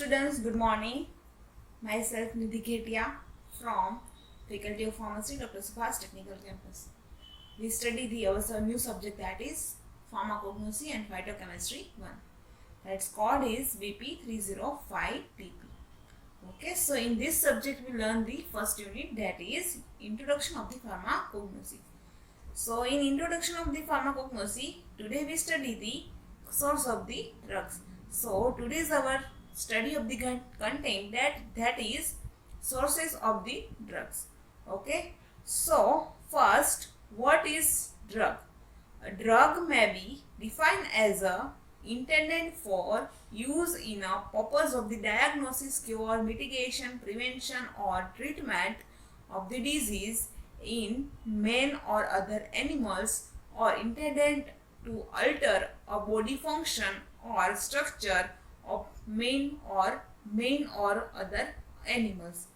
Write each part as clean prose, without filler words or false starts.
students, good morning. Myself Nidhi Khetia from Faculty of Pharmacy, Dr. Subhas Technical Campus. We study our new subject, that is Pharmacognosy and Phytochemistry 1. That's called is BP 305 PP. Okay, so in this subject we learn the first unit, that is Introduction of the Pharmacognosy. So in Introduction of the Pharmacognosy, today we study the source of the drugs. So today is our study of the content, that is sources of the drugs. Okay, so first, what is drug? A drug may be defined as a intended for use in a purpose of the diagnosis, cure, mitigation, prevention or treatment of the disease in man or other animals, or intended to alter a body function or structure of man or other animals.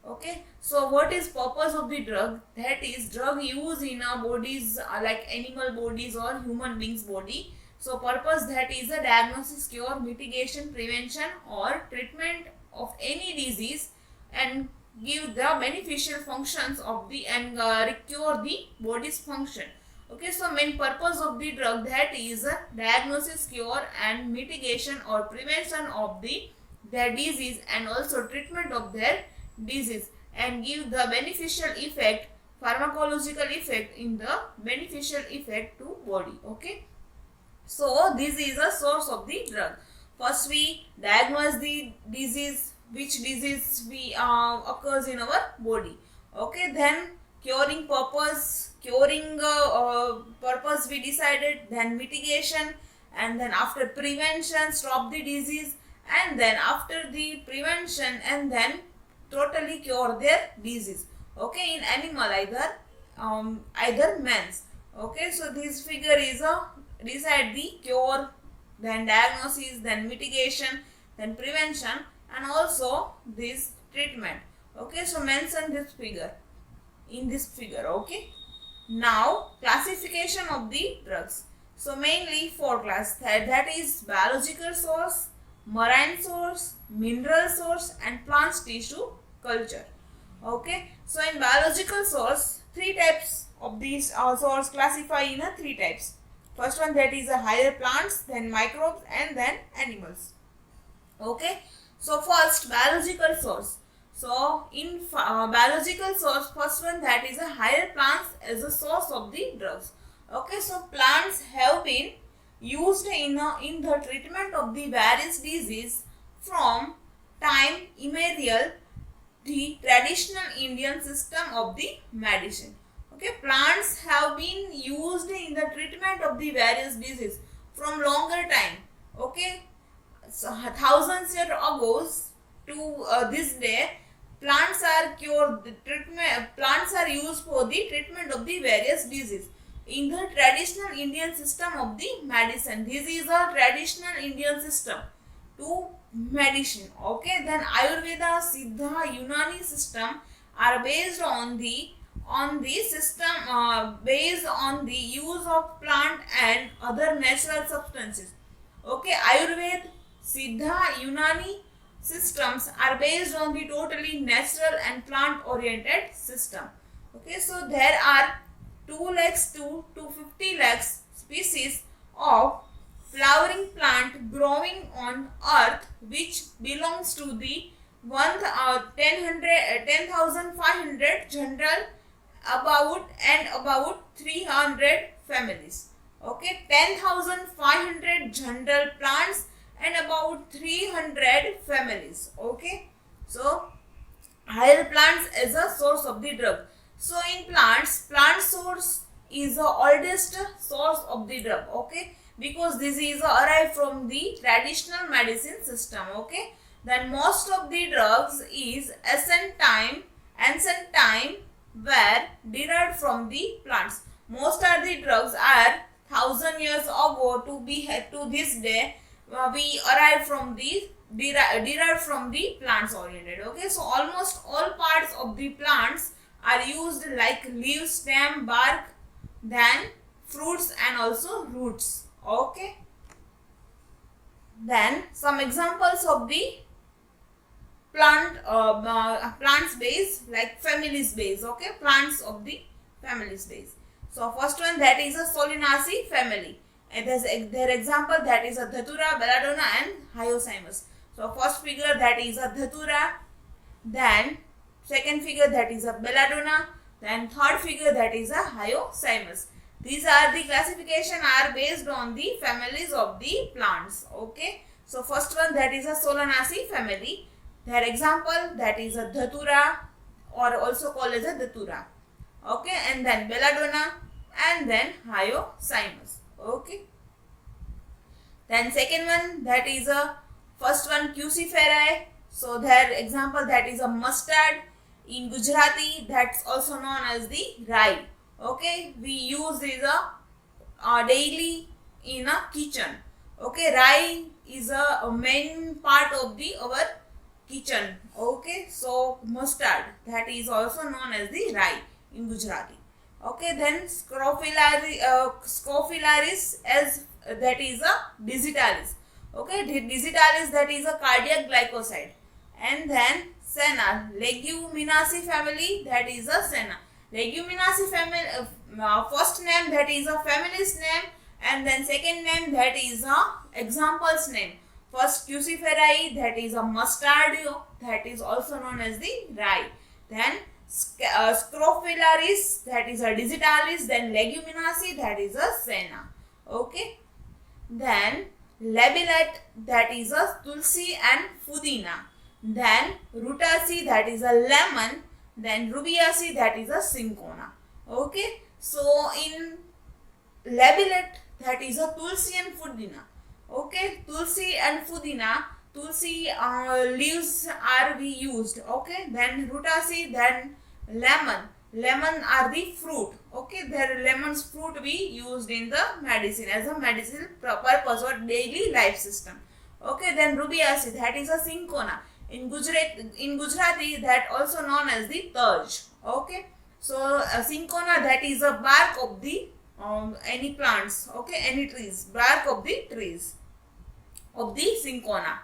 Okay, so what is purpose of the drug? That is drug used in our bodies, like animal bodies or human beings body. So purpose, that is a diagnosis, cure, mitigation, prevention or treatment of any disease, and give the beneficial functions of the and cure the body's function. Okay, so main purpose of the drug, that is a diagnosis, cure and mitigation or prevention of their disease, and also treatment of their disease, and give the beneficial effect, pharmacological effect in the beneficial effect to body. Okay, so this is a source of the drug. First we diagnose the disease, which disease we occurs in our body. Okay, then curing purpose we decided, then mitigation, and then after prevention stop the disease, and then after the prevention and then totally cure their disease. Okay, in animal either men's. Okay, so this figure is a decide the cure, then diagnosis, then mitigation, then prevention, and also this treatment. Okay, so mention this figure in this figure. Okay, now classification of the drugs. So mainly four classes, that is biological source, marine source, mineral source and plant tissue culture. Okay, so in biological source, three types of these source classify in three types. First one, that is a higher plants, then microbes and then animals. Okay, so first biological source. So in biological source, first one, that is a higher plants as a source of the drugs. Okay, so plants have been used in the treatment of the various disease from time immemorial, the traditional Indian system of the medicine. Okay, plants have been used in the treatment of the various disease from longer time. Okay, so thousands years ago to this day, plants are plants are used for the treatment of the various disease in the traditional Indian system of the medicine. This is a traditional Indian system to medicine. Okay, then Ayurveda, Siddha, Unani system are based on the system based on the use of plant and other natural substances. Okay, Ayurveda, Siddha, Unani systems are based on the totally natural and plant oriented system. Okay, so there are 2 lakhs to 250 lakhs species of flowering plant growing on earth, which belongs to the 10,500 general about 300 families. Okay, 10,500 general plants and about 300 families. Okay, so higher plants as a source of the drug. So in plants, plant source is the oldest source of the drug. Okay, because this is arrived from the traditional medicine system. Okay, then most of the drugs is ancient time were derived from the plants. Most of the drugs are 1,000 years ago to this day we arrive from the derived from the plants oriented. Okay, so almost all parts of the plants are used, like leaves, stem, bark, then fruits and also roots. Okay, then some examples of the plants base, like families base. Okay, plants of the families base. So first one, that is a Solanaceae family, and their example, that is a Datura, Belladonna and Hyoscyamus. So first figure, that is a Datura, then second figure, that is a Belladonna, then third figure, that is a Hyoscyamus. These are the classification are based on the families of the plants. Okay, so first one, that is a Solanaceae family. Their example, that is a Datura, or also called as a Datura. Okay, and then Belladonna, and then Hyoscyamus. Okay, then second one, that is a first one, Cruciferae. So their example, that is a mustard. In Gujarati, that's also known as the rye. Okay, we use this daily in a kitchen. Okay, rye is a main part of the our kitchen. Okay, so mustard, that is also known as the rye in Gujarati. Okay, then Scrophularis, as that is a digitalis. Okay, digitalis, that is a cardiac glycoside. And then Senna, Leguminosae family, that is a Senna. Leguminosae family, first name, that is a family's name, and then second name, that is a example's name. First Cruciferae, that is a mustard, that is also known as the rye. Then Scrophularis, that is a digitalis. Then Leguminosae, that is a Senna. Okay. Then Labilet, that is a tulsi and pudina. Then Rutaceae, that is a lemon. Then Rubiaceae, that is a cinchona. Okay. So in Labilet, that is a tulsi and pudina. Okay. Tulsi and pudina. Tulsi leaves are we used. Okay. Then Rutaceae, then lemon. Lemon are the fruit. Okay, their lemon's fruit we used in the medicine as a medicinal purpose or daily life system. Okay, then Rubiaceae, that is a cinchona. In Gujarati, that also known as the Taj. Okay, so cinchona, that is a bark of the any plants. Okay, any trees, bark of the trees of the cinchona.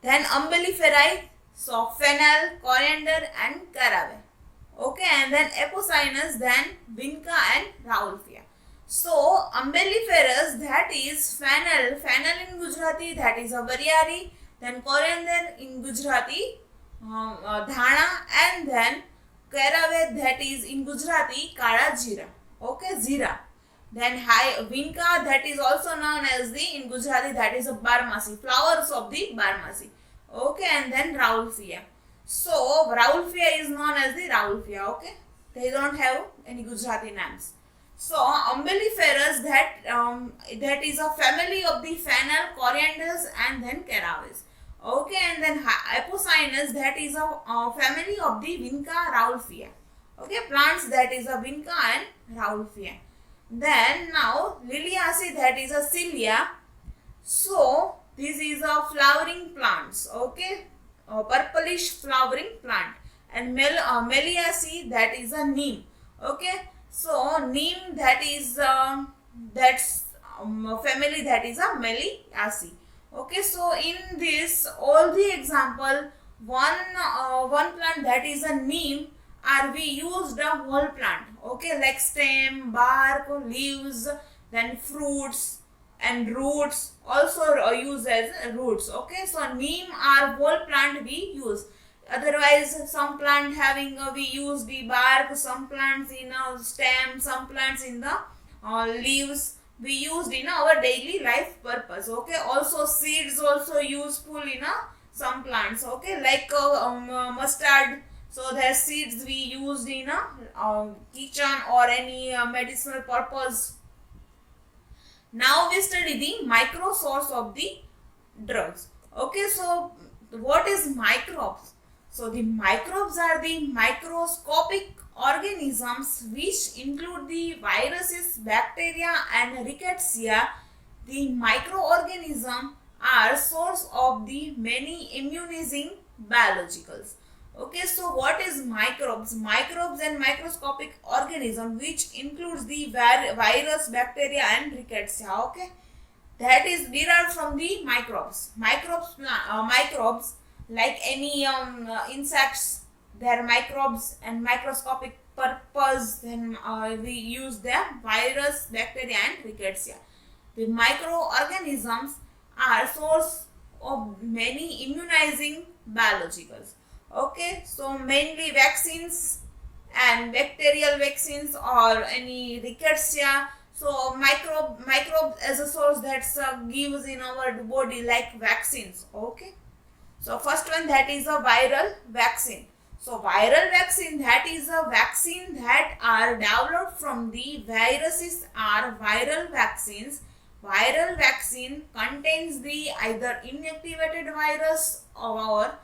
Then Umbelliferae, so fennel, coriander and caraway. Okay, and then Apocynas, then Vinca and Rauwolfia. So Umbelliferous, that is fennel. Fennel in Gujarati, that is a variari. Then coriander in Gujarati, dhana, and then caraway, that is in Gujarati kala jeera. Okay, jeera. Then Vinca, that is also known as the in Gujarati, that is a barmasi, flowers of the barmasi. Okay, and then Rauwolfia. So Rauwolfia is known as the Rauwolfia. Okay, they don't have any Gujarati names. So Umbelliferous, that is a family of the fennel, corianders, and then caraways. Okay, and then Apocynas, that is a family of the Vinca Rauwolfia. Okay, plants, that is a Vinca and Rauwolfia. Then now Liliaceae, that is a Cilia. So this is a flowering plants. Okay, purplish flowering plant. And Meliaceae, that is a neem. Okay, so neem, that is that's family, that is a Meliaceae. Okay, so in this all the example, one plant, that is a neem, are we used the whole plant. Okay, like stem, bark, leaves, then fruits and roots also used as roots. Okay, so neem are whole plant we use. Otherwise, some plant having we use the bark, some plants in a stem, some plants in the leaves we used in our daily life purpose. Okay, also seeds also useful in some plants. Okay, like mustard. So their seeds we used in a kitchen or any medicinal purpose. Now we study the micro source of the drugs. Okay, so what is microbes? So the microbes are the microscopic organisms which include the viruses, bacteria and rickettsia. The microorganisms are source of the many immunizing biologicals. Okay, so what is microbes? Microbes and microscopic organism which includes the virus, bacteria and rickettsia. Okay, that is derived from the microbes. Microbes like any insects, their microbes and microscopic purpose, then we use the virus, bacteria and rickettsia. The microorganisms are source of many immunizing biologicals. Okay, so mainly vaccines and bacterial vaccines or any rickettsia. So microbe as a source that gives in our body like vaccines. Okay. So first one, that is a viral vaccine. So viral vaccine, that is a vaccine that are developed from the viruses are viral vaccines. Viral vaccine contains the either inactivated virus or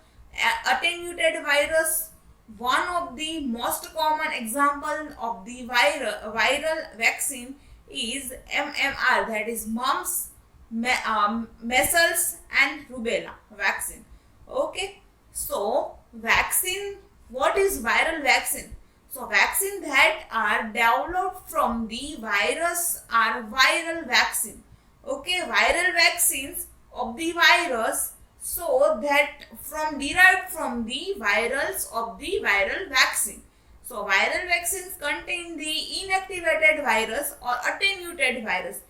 attenuated virus. One of the most common example of the viral vaccine is MMR, that is mumps, measles and rubella vaccine. Okay, so vaccine, what is viral vaccine? So vaccine that are developed from the virus are viral vaccine. Okay, viral vaccines of the virus, so that from derived from the virals of the viral vaccine. So viral vaccines contain the inactivated virus or attenuated virus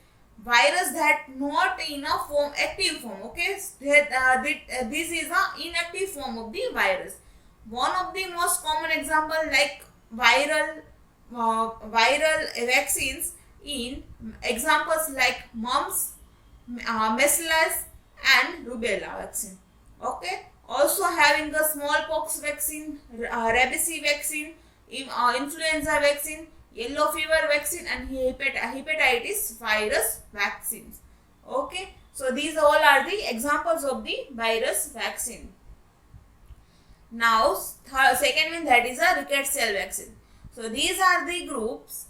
that not in a form active form. Okay, this is a inactive form of the virus. One of the most common example like viral vaccines in examples like mumps, measles and rubella vaccine. Okay, also having the smallpox vaccine, rabies vaccine, influenza vaccine, yellow fever vaccine and hepatitis virus vaccines. Okay, so these all are the examples of the virus vaccine. Now second one, that is a rickettsial vaccine. So these are the groups,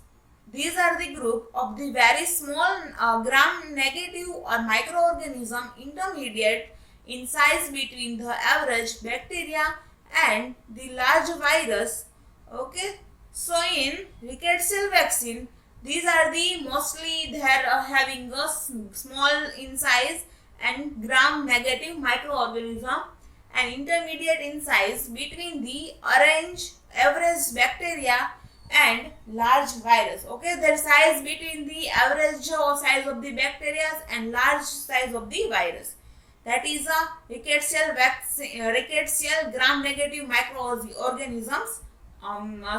group of the very small gram negative or microorganism intermediate in size between the average bacteria and the large virus. Okay, so in rickettsial vaccine, these are the mostly they are having a small in size and gram negative microorganism and intermediate in size between the average bacteria and large virus. Okay, their size between the average size of the bacteria and large size of the virus. That is a rickettsial vaccine, rickettsial gram negative microorganisms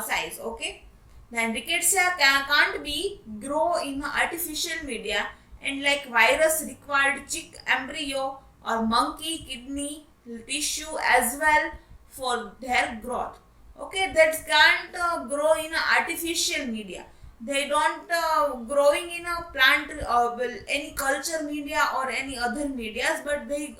size. Okay, then rickettsia can't be grow in artificial media, and like virus required chick embryo or monkey kidney tissue as well for their growth. Okay, that can't grow in artificial media. They don't growing in a plant any culture media or any other medias, but they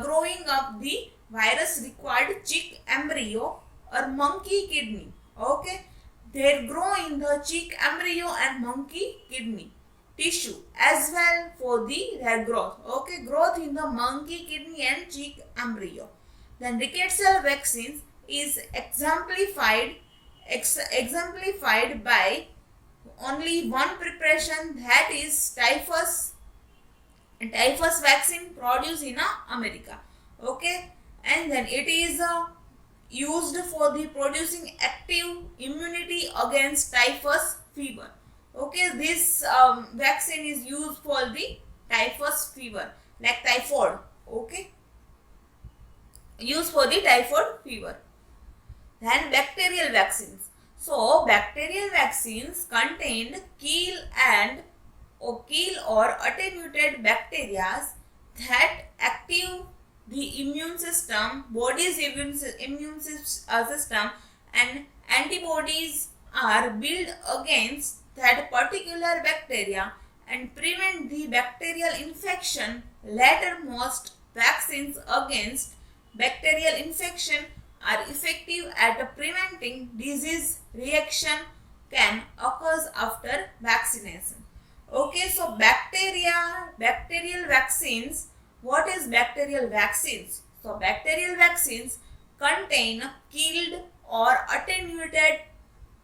growing up the virus required chick embryo or monkey kidney. Okay, they grow in the chick embryo and monkey kidney tissue as well for their growth. Okay, growth in the monkey kidney and chick embryo. Then rickettsial vaccines is exemplified by only one preparation, that is typhus vaccine produced in America. Okay, and then it is used for the producing active immunity against typhus fever. Okay, this vaccine is used for the typhus fever like typhoid. Okay, used for the typhoid fever. Then bacterial vaccines. So bacterial vaccines contain kill or attenuated bacteria that active the immune system, body's immune system, and antibodies are built against that particular bacteria and prevent the bacterial infection. Later, most vaccines against bacterial infection are effective at preventing disease reaction can occur after vaccination. Okay, so bacterial vaccines. What is bacterial vaccines? So bacterial vaccines contain killed or attenuated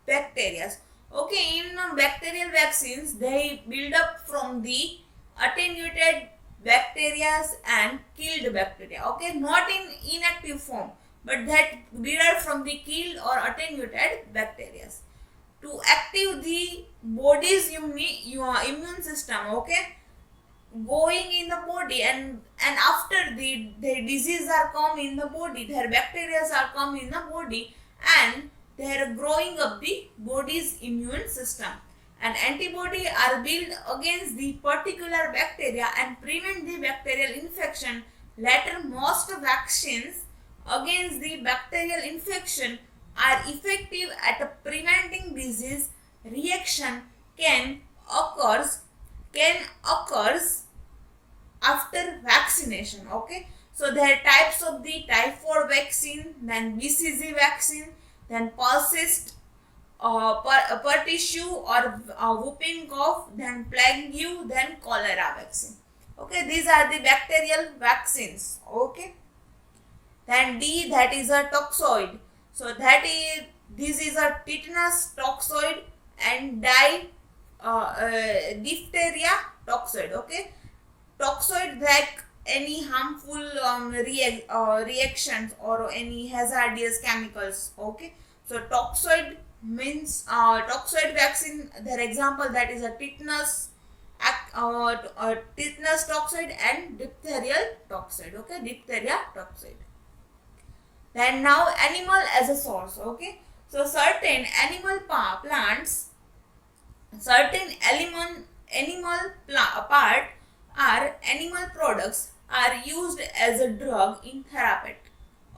bacteria. Okay, in bacterial vaccines, they build up from the attenuated bacteria and killed bacteria. Okay, not in inactive form, but that derived from the killed or attenuated bacteria to active the body's immune system. Okay, going in the body, and after the disease are come in the body, their bacteria are come in the body, and they are growing up the body's immune system, and antibody are built against the particular bacteria and prevent the bacterial infection. Later, most vaccines against the bacterial infection are effective at preventing disease reaction can occurs after vaccination. Okay, so there are types of the typhoid vaccine, then BCG vaccine, then persist per tissue or whooping cough, then plague, then cholera vaccine. Okay, these are the bacterial vaccines. Okay, then D, that is a toxoid. So this is a tetanus toxoid and diphtheria toxoid. Okay, toxoid like any harmful reactions or any hazardous chemicals. Okay, so toxoid means toxoid vaccine. Their example, that is a tetanus toxoid and diphtheria toxoid. Okay, diphtheria toxoid. Then now animal as a source. Okay, so certain animal plants, certain part are animal products are used as a drug in therapy.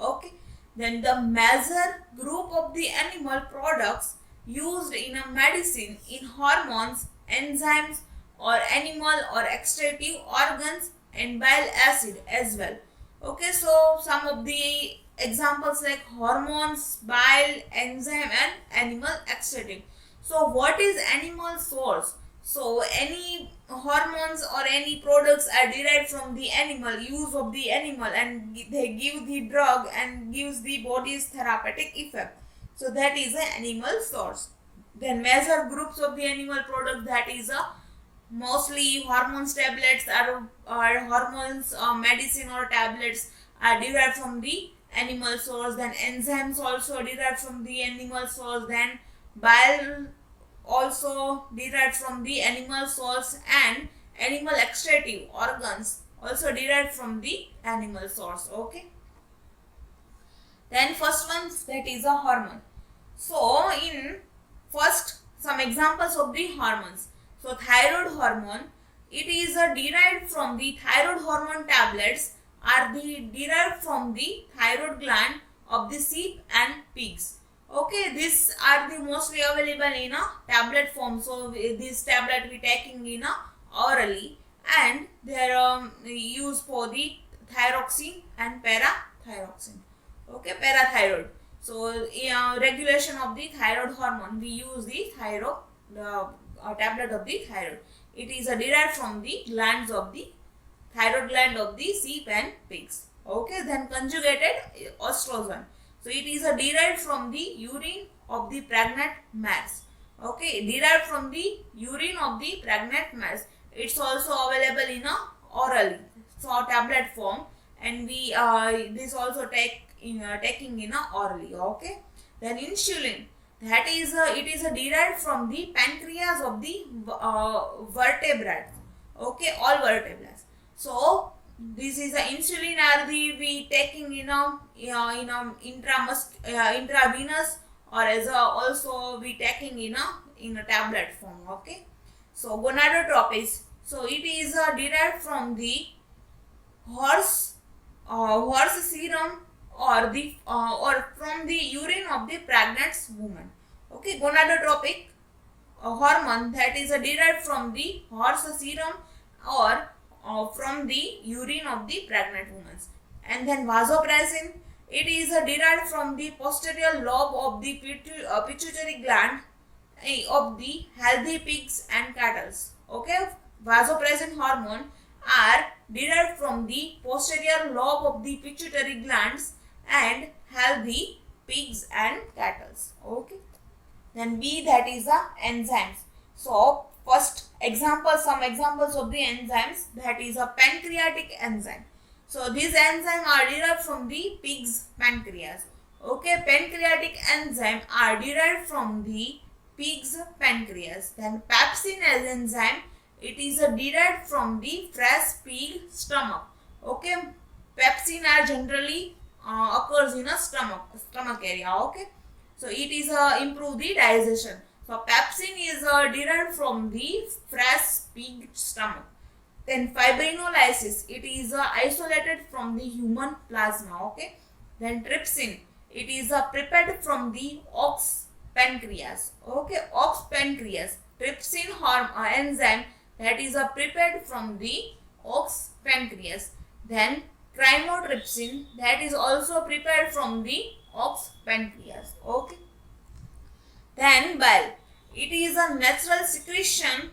Okay, then the major group of the animal products used in a medicine in hormones, enzymes, or animal or extractive organs and bile acid as well. Okay, so some of the examples like hormones, bile, enzyme, and animal extractive. So what is animal source? So any hormones or any products are derived from the animal, use of the animal, and they give the drug and gives the body's therapeutic effect. So that is an animal source. Then major groups of the animal product, that is a mostly hormones tablets or hormones medicine or tablets are derived from the animal source. Then enzymes also derived from the animal source. Then bile also derived from the animal source, and animal extractive organs also derived from the animal source. Okay, then first one, that is a hormone. So in first, some examples of the hormones. So thyroid hormone, it is derived from the thyroid hormone tablets are derived from the thyroid gland of the sheep and pigs. Okay, these are the mostly available in a tablet form. So this tablet we taking in a orally, and they are used for the thyroxine and parathyroxine. Okay, parathyroid. So regulation of the thyroid hormone, we use the tablet of the thyroid. It is derived from the glands of the thyroid gland of the sheep and pigs. Okay, then conjugated estrogen. So it is derived from the urine of the pregnant mares. Okay, derived from the urine of the pregnant mares. It's also available in a orally, so tablet form, and we this also taking in a orally. Okay, then insulin, that is it is derived from the pancreas of the vertebrates. Okay, all vertebrates. So this is a insulin are we taking intravenous, or as also we taking in a tablet form. Okay, so gonadotropins, so it is derived from the horse serum or from the urine of the pregnant woman. Okay, gonadotropic hormone, that is derived from the horse serum or from the urine of the pregnant women. And then vasopressin, it is derived from the posterior lobe of the pituitary gland of the healthy pigs and cattle. Okay, vasopressin hormone are derived from the posterior lobe of the pituitary glands and healthy pigs and cattle. Okay, then B, that is enzymes. So first some examples of the enzymes, that is a pancreatic enzyme. So these enzymes are derived from the pig's pancreas. Okay, pancreatic enzyme are derived from the pig's pancreas. Then pepsin as enzyme, it is derived from the fresh pig stomach. Okay, pepsin are generally occurs in a stomach area. Okay, so it is improve the digestion. So pepsin is derived from the fresh pig stomach. Then fibrinolysis, it is isolated from the human plasma. Okay, then trypsin, it is prepared from the ox pancreas. Okay, ox pancreas, trypsin enzyme, that is prepared from the ox pancreas. Then chymotrypsin, that is also prepared from the ox pancreas. Okay, then bile, it is a natural secretion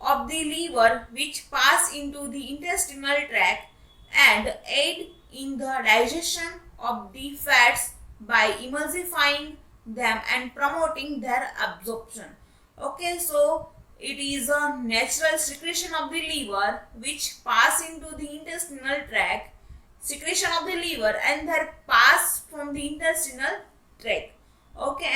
of the liver which pass into the intestinal tract and aid in the digestion of the fats by emulsifying them and promoting their absorption. Okay, so it is a natural secretion of the liver which pass into the intestinal tract, secretion of the liver and their pass from the intestinal tract. Okay,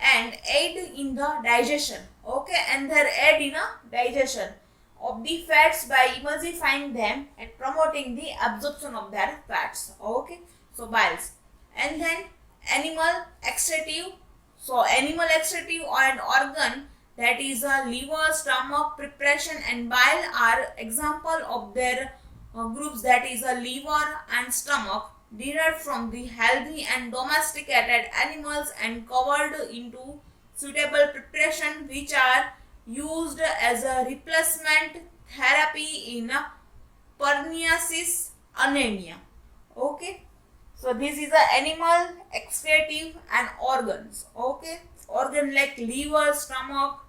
and aid in the digestion. Okay, and their aid in a digestion of the fats by emulsifying them and promoting the absorption of their fats. Okay, so biles. And then animal excretive. So animal excretive or an organ, that is a liver, stomach, preparation and bile are example of their groups, that is a liver and stomach, derived from the healthy and domesticated animals and covered into suitable preparation which are used as a replacement therapy in pernicious anemia. Okay, so this is the animal excretive and organs. Okay, organ like liver, stomach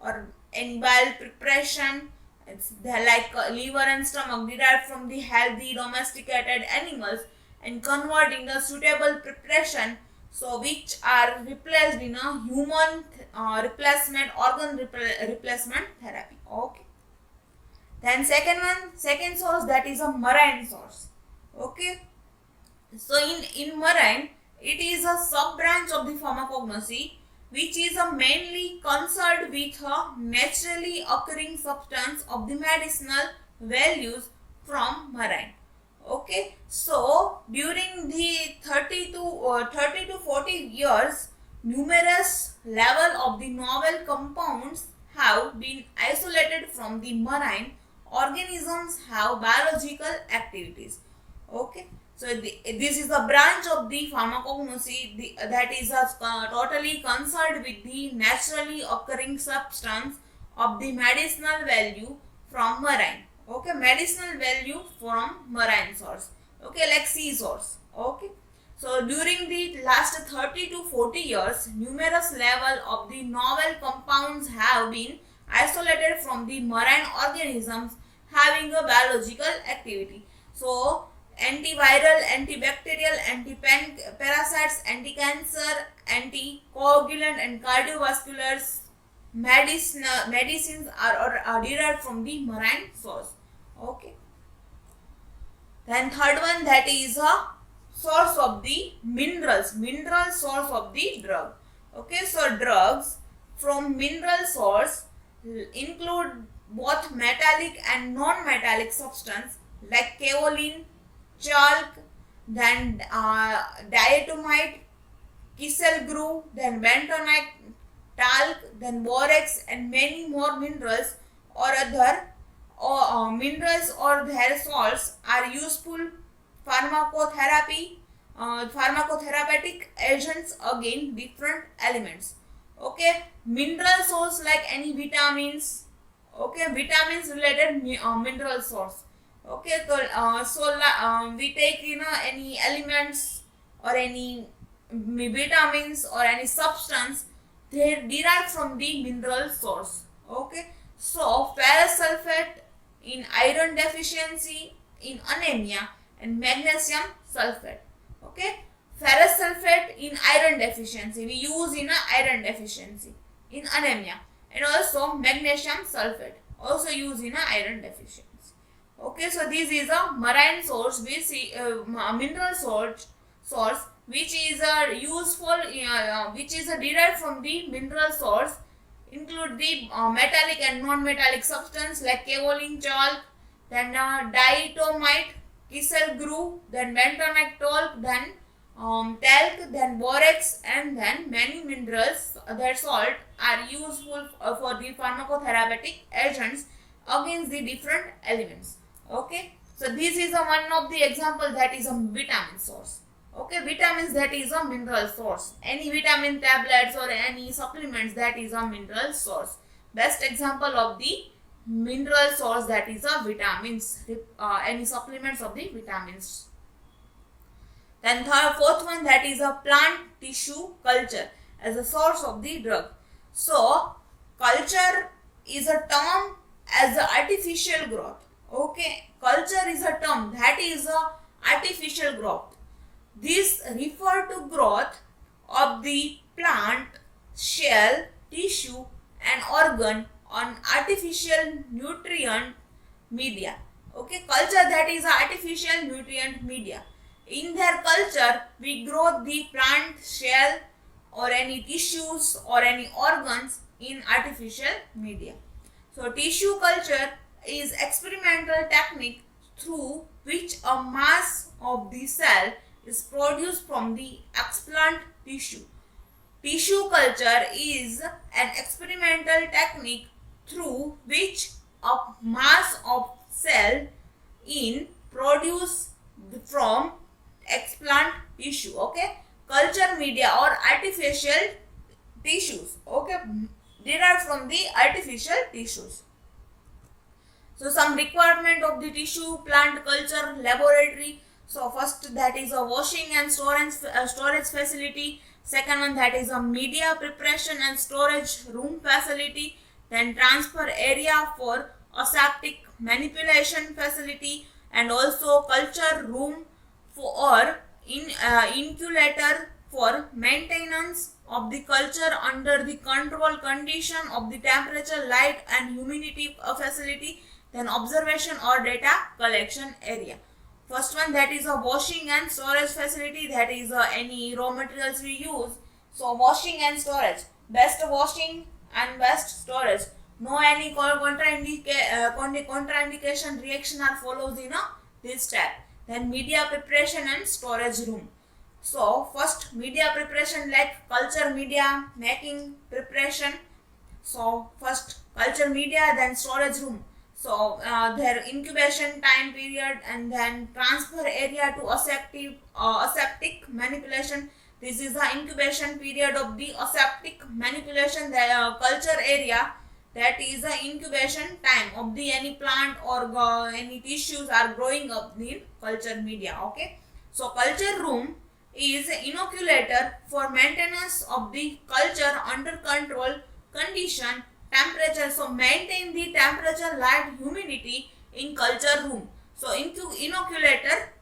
or any bile preparation, it's like liver and stomach derived from the healthy domesticated animals and convert in the suitable preparation, so which are replaced in a human replacement replacement therapy. Okay, then second source, that is a marine source. Okay, so in marine, it is a sub branch of the pharmacognosy which is mainly concerned with a naturally occurring substance of the medicinal values from marine. Okay, so during the 30 to 40 years, numerous level of the novel compounds have been isolated from the marine organisms have biological activities. Okay, so this is a branch of the pharmacognosy that is totally concerned with the naturally occurring substance of the medicinal value from marine. Okay, medicinal value from marine source. Okay, like sea source. Okay, so during the last 30 to 40 years, numerous level of the novel compounds have been isolated from the marine organisms having a biological activity. So antiviral, antibacterial, anti-parasites, anti-cancer, anticoagulant and cardiovascular medicines are derived from the marine source. Okay, then third one, that is a source of the mineral source of the drug. Okay, so drugs from mineral source include both metallic and non-metallic substance like kaolin, chalk, then diatomite, kieselguhr, then bentonite, talc, then borax and many more minerals or other minerals or their salts are useful pharmacotherapeutic agents against different elements. Okay, mineral source like any vitamins. Okay, vitamins related mineral source. Okay, so we take any elements or any vitamins or any substance, they are derived from the mineral source. Okay, so ferrous sulfate in iron deficiency in anemia and magnesium sulfate. Okay, ferrous sulfate in iron deficiency we use in a iron deficiency in anemia, and also magnesium sulfate, also used in iron deficiency. Okay, so this is a marine source, which mineral source which is useful, which is derived from the mineral source, include the metallic and non-metallic substance like kaolin chalk, then diatomite, kissel groove, then bentonite talc, then talc, then borax, and then many minerals that salt are useful for the pharmacotherapeutic agents against the different elements. Okay, so this is one of the example, that is a vitamin source. Okay, vitamins, that is a mineral source. Any vitamin tablets or any supplements, that is a mineral source. Best example of the mineral source, that is a vitamins, any supplements of the vitamins. Then fourth one, that is a plant tissue culture as a source of the drug. So culture is a term as a artificial growth. Okay, culture is a term that is a artificial growth. This refer to growth of the plant, cell, tissue and organ on artificial nutrient media. Okay, culture, that is artificial nutrient media. In their culture, we grow the plant, cell or any tissues or any organs in artificial media. So tissue culture is experimental technique through which a mass of the cell is produced from the explant tissue. Tissue culture is an experimental technique through which a mass of cell in produced from explant tissue. Okay, culture media or artificial tissues. Okay, derived from the artificial tissues. So some requirement of the tissue plant culture laboratory. So first, that is a washing and storage facility. Second one, that is a media preparation and storage room facility. Then transfer area for aseptic manipulation facility, and also culture room for incubator for maintenance of the culture under the control condition of the temperature, light and humidity facility. Then observation or data collection area. First one, that is a washing and storage facility, that is any raw materials we use. So washing and storage, best washing and best storage. No any contraindication reaction are follows in this step. Then media preparation and storage room. So first, media preparation like culture media making preparation. So first culture media, then storage room. So their incubation time period, and then transfer area to aseptic manipulation. This is the incubation period of the aseptic manipulation. The culture area, that is the incubation time of the any plant or any tissues are growing up in culture media. Okay, so culture room is inoculator for maintenance of the culture under control condition, temperature. So maintain the temperature, light, humidity in culture room. So inoculator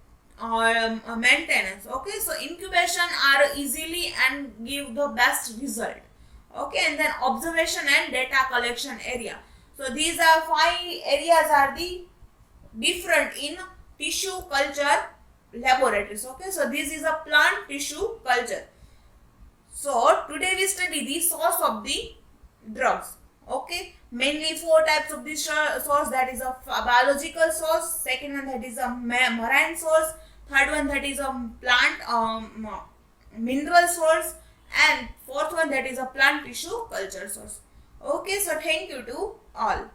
maintenance. Okay, so incubation are easily and give the best result. Okay, and then observation and data collection area. So these are 5 areas are the different in tissue culture laboratories. Okay, so this is a plant tissue culture. So today we study the source of the drugs. Okay, mainly 4 types of the source, that is a biological source. Second one, that is a marine source. Third one, that is a plant mineral source, and fourth one, that is a plant tissue culture source. Okay, so thank you to all.